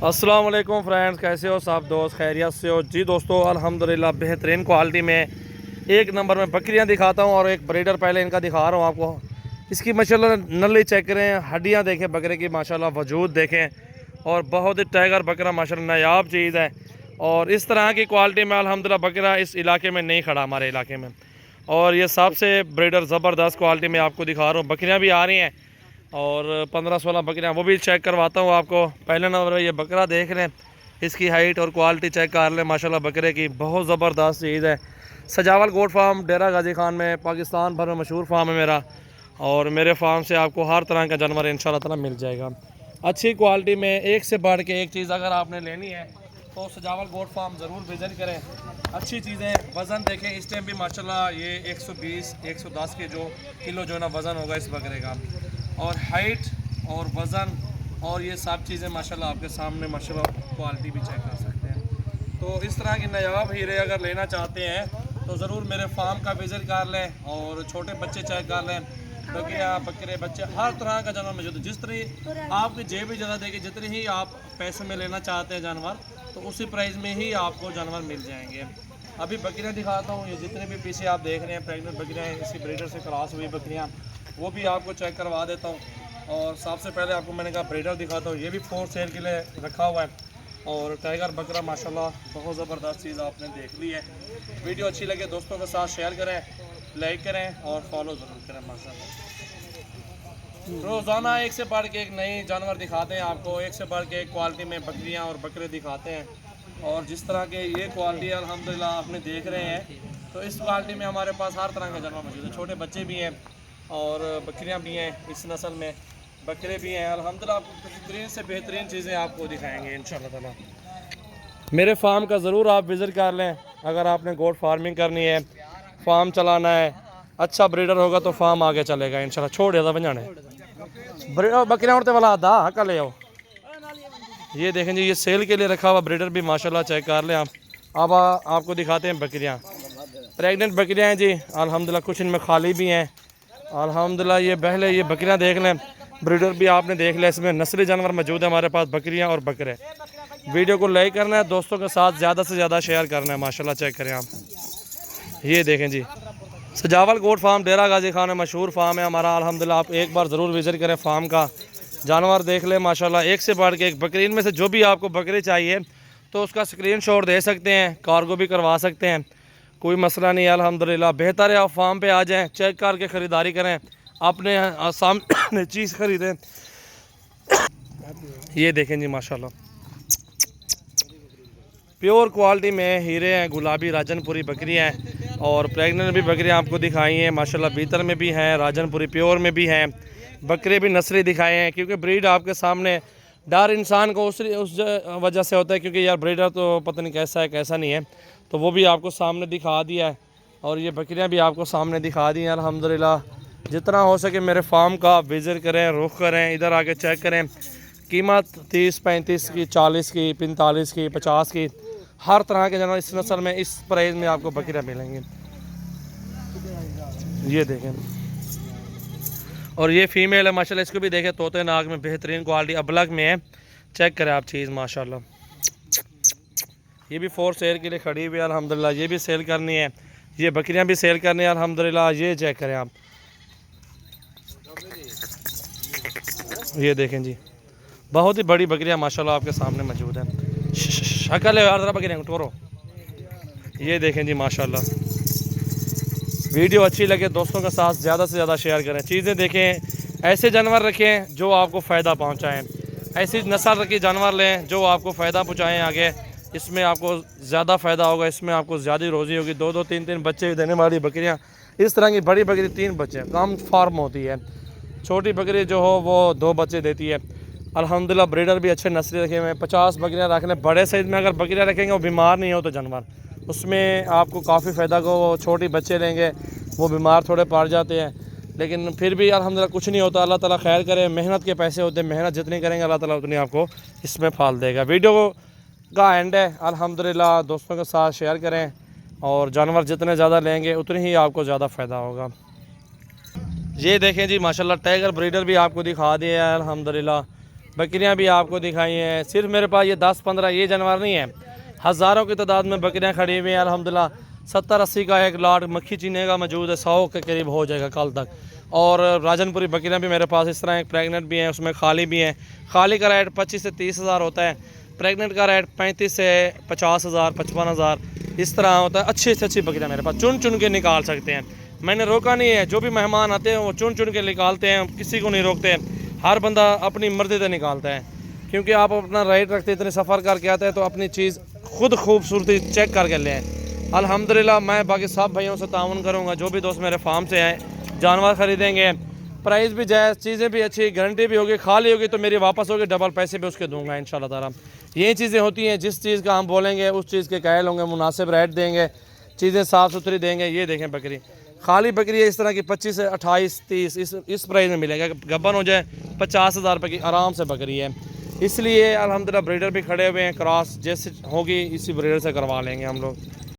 अस्सलाम वालेकुम फ्रेंड्स, कैसे हो सब दोस्त? खैरियत से हो जी? दोस्तों अल्हम्दुलिल्लाह बेहतरीन क्वालिटी में एक नंबर में बकरियां दिखाता हूं और एक ब्रीडर पहले इनका दिखा रहा हूं आपको। इसकी माशाल्लाह नली चेक करें, हड्डियां देखें बकरे की, माशाल्लाह वजूद देखें और बहुत ही टाइगर बकरा माशाल्लाह नायाब चीज़ है। और इस तरह की क्वालिटी में अल्हम्दुलिल्लाह बकरा इस इलाके में नहीं खड़ा हमारे इलाके में। और ये सबसे ब्रीडर ज़बरदस्त क्वालिटी में आपको दिखा रहा हूँ। बकरियाँ भी आ रही हैं और 15-16 बकरियाँ वो भी चेक करवाता हूँ आपको। पहले नंबर ये बकरा देख लें, इसकी हाइट और क्वालिटी चेक कर लें। माशाल्लाह बकरे की बहुत ज़बरदस्त चीज़ है। सजावल गोट फार्म डेरा गाजी खान में पाकिस्तान भर में मशहूर फार्म है मेरा, और मेरे फार्म से आपको हर तरह का जानवर इंशाल्लाह ताला मिल जाएगा अच्छी क्वालिटी में। एक से बढ़ के एक चीज़ अगर आपने लेनी है तो सजावल गोट फार्म ज़रूर विज़िट करें। अच्छी चीज़ें, वज़न देखें इस टाइम भी माशाल्लाह ये 120-110 के जो किलो जो है ना वज़न होगा इस बकरे का, और हाइट और वज़न और ये सब चीज़ें माशाल्लाह आपके सामने माशाल्लाह क्वालिटी भी चेक कर सकते हैं। तो इस तरह के नायाब हीरे अगर लेना चाहते हैं तो ज़रूर मेरे फार्म का विज़िट कर लें और छोटे बच्चे चेक कर लें। बकरियाँ, बकरे, बच्चे, हर तरह का जानवर मौजूद है। जिस तरह आपकी जेब भी ज़्यादा देगी, जितनी ही आप पैसे में लेना चाहते हैं जानवर, तो उसी प्राइस में ही आपको जानवर मिल जाएंगे। अभी बकरियाँ दिखाता हूँ, ये जितने भी पीछे आप देख रहे हैं प्रेगनेंट बकरियाँ हैं, इसी ब्रीडर से क्रॉस हुई बकरियाँ, वो भी आपको चेक करवा देता हूँ। और सबसे पहले आपको मैंने कहा ब्रीडर दिखाता हूँ, ये भी 4 सेल के लिए रखा हुआ है। और टाइगर बकरा माशाल्लाह बहुत ज़बरदस्त चीज़ आपने देख ली है। वीडियो अच्छी लगे दोस्तों के साथ शेयर करें, लाइक करें और फॉलो ज़रूर करें। माशाल्लाह रोज़ाना एक से बढ़ के एक नई जानवर दिखाते हैं आपको, एक से बढ़ के एक क्वालिटी में बकरियां और बकरे दिखाते हैं। और जिस तरह के ये क्वालिटी अल्हम्दुलिल्लाह आपने देख रहे हैं, तो इस क्वालिटी में हमारे पास हर तरह का जानवर मौजूद है। छोटे बच्चे भी हैं और बकरियां भी हैं, इस नस्ल में बकरे भी हैं। अल्हम्दुलिल्लाह आपको बेहतरीन से बेहतरीन चीज़ें आपको दिखाएँगे इंशाल्लाह ताला। मेरे फार्म का ज़रूर आप विज़िट कर लें। अगर आपने गोट फार्मिंग करनी है, फार्म चलाना है, अच्छा ब्रीडर होगा तो फार्म आगे चलेगा इंशाल्लाह। छोड़ दिया बजाने बकरियाँ उड़ते वाला आधा हका ले आओ। ये देखें जी, ये सेल के लिए रखा हुआ ब्रीडर भी माशाल्लाह चेक कर लें आप। अब आपको दिखाते हैं बकरियाँ, प्रेग्नेंट बकरियाँ हैं जी अल्हम्दुलिल्लाह। कुछ इनमें खाली भी हैं अल्हम्दुलिल्लाह। ये पहले ये बकरियाँ देख लें, ब्रीडर भी आपने देख लिया। इसमें नस्ली जानवर मौजूद है हमारे पास, बकरियाँ और बकरे। वीडियो को लाइक करना है, दोस्तों के साथ ज़्यादा से ज़्यादा शेयर करना है। माशाल्लाह चेक करें आप। ये देखें जी, सजावल गोट फार्म डेरा गाजी खान में मशहूर फार्म है हमारा अल्हम्दुलिल्लाह। आप एक बार ज़रूर विज़िट करें फार्म का, जानवर देख लें माशाल्लाह। एक से बढ़ के एक बकरी, इनमें से जो भी आपको बकरी चाहिए तो उसका स्क्रीनशॉट दे सकते हैं, कार्गो भी करवा सकते हैं, कोई मसला नहीं है अल्हम्दुलिल्लाह। बेहतर है आप फार्म पे आ जाएं, चेक करके ख़रीदारी करें, अपने सामने चीज़ ख़रीदें। ये देखें जी माशाल्लाह प्योर क्वालिटी में हीरे हैं, गुलाबी राजनपुरी बकरियां हैं। और प्रेग्नेंट भी बकरियां आपको दिखाई हैं माशाल्लाह, बीतर में भी हैं, राजनपुरी प्योर में भी हैं। बकरे भी नस्ली दिखाए हैं, क्योंकि ब्रीड आपके सामने डर इंसान को उस वजह से होता है, क्योंकि यार ब्रीडर तो पता नहीं कैसा है कैसा नहीं है, तो वो भी आपको सामने दिखा दिया है। और ये बकरियाँ भी आपको सामने दिखा दी हैं अल्हम्दुलिल्लाह। जितना हो सके मेरे फार्म का विज़िट करें, रुख करें, इधर आके चेक करें। कीमत 30-35 की, 40 की, 45 की, 50 की, हर तरह के जानवर इस नस्ल में इस प्राइस में आपको बकरियाँ मिलेंगी। ये देखें, और ये फीमेल है माशाल्लाह। इसको भी देखें, तोते नाक में बेहतरीन क्वालिटी अबलग में है, चेक करें आप चीज़ माशाल्लाह। ये भी 4 सेल के लिए खड़ी हुई है अल्हम्दुलिल्लाह। ये भी सेल करनी है, ये बकरियाँ भी सेल करनी है अल्हम्दुलिल्लाह। ये चेक करें आप, ये देखें जी, बहुत ही बड़ी बकरियाँ माशाल्लाह आपके सामने मौजूद है। शक्ल है यार, बकरियाँ टोरो। ये देखें जी माशाल्लाह। वीडियो अच्छी लगे दोस्तों के साथ ज़्यादा से ज़्यादा शेयर करें, चीज़ें देखें, ऐसे जानवर रखें जो आपको फ़ायदा पहुंचाएं, ऐसी नस्ल के जानवर लें जो आपको फ़ायदा पहुंचाएं आगे। इसमें आपको ज़्यादा फ़ायदा होगा, इसमें आपको ज़्यादा रोज़ी होगी। 2-2, 3-3 बच्चे देने वाली बकरियां, इस तरह की बड़ी बकरी 3 बच्चे कम फार्म होती है, छोटी बकरी जो हो वो 2 बच्चे देती है अल्हम्दुलिल्लाह। ब्रीडर भी अच्छे नस्ल रखे हुए हैं। 50 बकरियाँ रख लें, बड़े साइज़ में अगर बकरियाँ रखेंगे वो बीमार नहीं हो तो जानवर, उसमें आपको काफ़ी फ़ायदा को। छोटे बच्चे लेंगे वो बीमार थोड़े पड़ जाते हैं, लेकिन फिर भी अल्हम्दुलिल्लाह कुछ नहीं होता। अल्लाह ताला खैर करे, मेहनत के पैसे होते हैं, मेहनत जितनी करेंगे अल्लाह ताला उतनी आपको इसमें फल देगा। वीडियो का एंड है अल्हम्दुलिल्लाह, दोस्तों के साथ शेयर करें, और जानवर जितने ज़्यादा लेंगे उतनी ही आपको ज़्यादा फ़ायदा होगा। ये देखें जी माशाल्लाह, टाइगर ब्रीडर भी आपको दिखा दिया है अल्हम्दुलिल्लाह। बकरियां भी आपको दिखाई हैं। सिर्फ मेरे पास ये 10-15 ये जानवर नहीं है, हज़ारों की तादाद में बकरियां खड़ी हुई हैं अल्हम्दुलिल्लाह। 70-80 का एक लाट मक्खी चीने का मौजूद है, 100 के करीब हो जाएगा कल तक। और राजनपुरी बकरियां भी मेरे पास इस तरह एक प्रेगनेंट भी हैं, उसमें खाली भी हैं। खाली का रेट 25 से 30 हज़ार होता है, प्रेगनेंट का रेट 35 से 50 हज़ार 55 हज़ार इस तरह होता है। अच्छी से अच्छी बकरियां मेरे पास चुन चुन के निकाल सकते हैं, मैंने रोका नहीं है। जो भी मेहमान आते हैं वो चुन चुन के निकालते हैं, किसी को नहीं रोकते हैं। हर बंदा अपनी मर्जी से निकालता है, क्योंकि आप अपना राइट रखते इतने सफ़र करके आते हैं तो अपनी चीज़ खुद खूबसूरती चेक करके लें। अल्हम्दुलिल्लाह मैं बाकी सब भाइयों से ताउन करूँगा, जो भी दोस्त मेरे फार्म से आए जानवर ख़रीदेंगे, प्राइस भी जायज़, चीज़ें भी अच्छी, गारंटी भी होगी। खाली होगी तो मेरी वापस होगी, डबल पैसे भी उसके दूंगा इंशाल्लाह ताला। यही चीज़ें होती हैं, जिस चीज़ का हम बोलेंगे उस चीज़ के कायल होंगे, मुनासिब रेट देंगे, चीज़ें साफ़ सुथरी देंगे। ये देखें बकरी, खाली बकरी है इस तरह की 25 से 28 30 इस प्राइस में मिलेगा। गब्बन हो जाए 50 हज़ार रुपये की आराम से बकरी है। इसलिए अल्हम्दुलिल्लाह ब्रीडर भी खड़े हुए हैं, क्रॉस जैसे होगी इसी ब्रीडर से करवा लेंगे हम लोग।